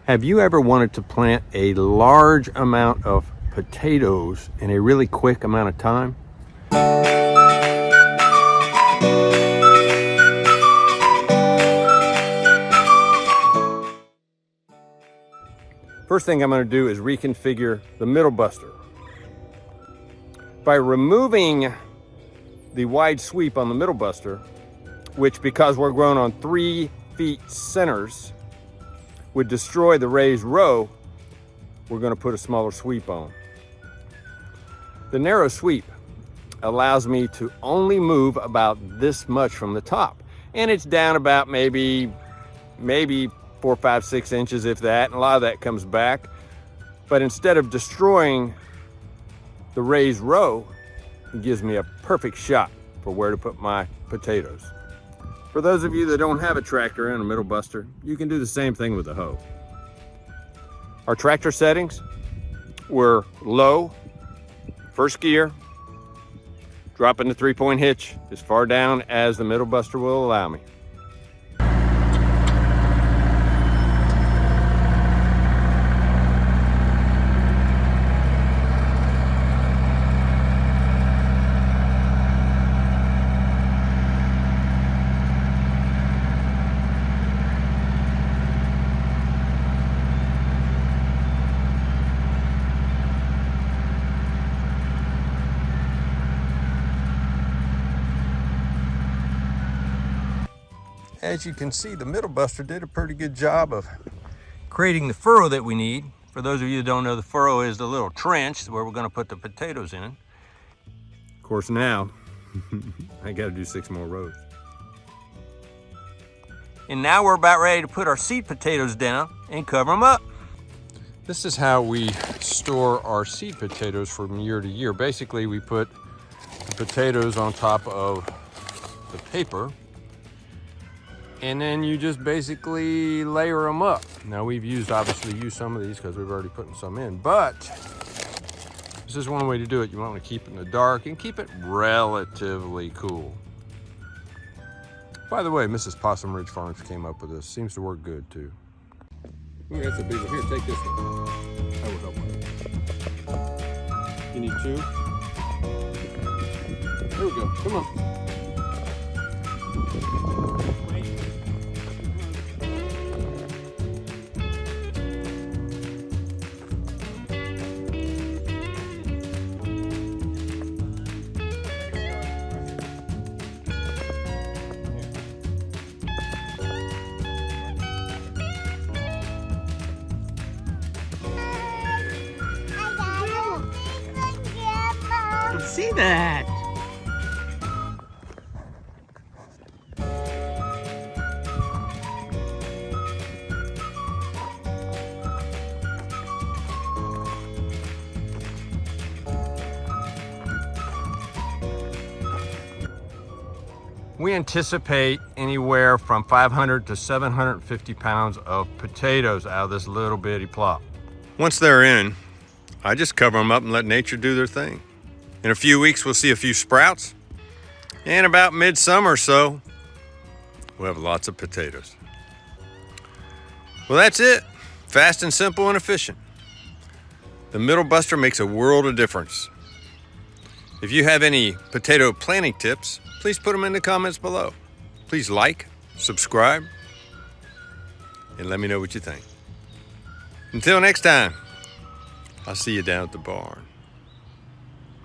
Have you ever wanted to plant a large amount of potatoes in a really quick amount of time? First thing I'm going to do is reconfigure the middle buster. By removing the wide sweep on the middle buster, which because we're grown on 3 feet centers, would destroy the raised row, we're going to put a smaller sweep on. The narrow sweep allows me to only move about this much from the top, and it's down about maybe 4, 5, 6 inches, if that, and a lot of that comes back. But instead of destroying the raised row, it gives me a perfect shot for where to put my potatoes. For those of you that don't have a tractor and a middle buster, you can do the same thing with a hoe. Our tractor settings were low, first gear, dropping the 3-point hitch as far down as the middle buster will allow me. As you can see, the middle buster did a pretty good job of creating the furrow that we need. For those of you who don't know, the furrow is the little trench where we're going to put the potatoes in. Of course, now I got to do 6 more rows. And now we're about ready to put our seed potatoes down and cover them up. This is how we store our seed potatoes from year to year. Basically, we put the potatoes on top of the paper, and then you just basically layer them up. Now we've obviously used some of these because we've already put some in, but this is one way to do it. You want to keep it in the dark and keep it relatively cool. By the way, Mrs. Possum Ridge Farms came up with this. Seems to work good too. Ooh, that's a big one. Here, take this one. That will help one. You need 2? There we go. Come on. See that? We anticipate anywhere from 500 to 750 pounds of potatoes out of this little bitty plot. Once they're in, I just cover them up and let nature do their thing. In a few weeks, we'll see a few sprouts. And about midsummer or so, we'll have lots of potatoes. Well, that's it. Fast and simple and efficient. The middle buster makes a world of difference. If you have any potato planting tips, please put them in the comments below. Please like, subscribe, and let me know what you think. Until next time, I'll see you down at the barn.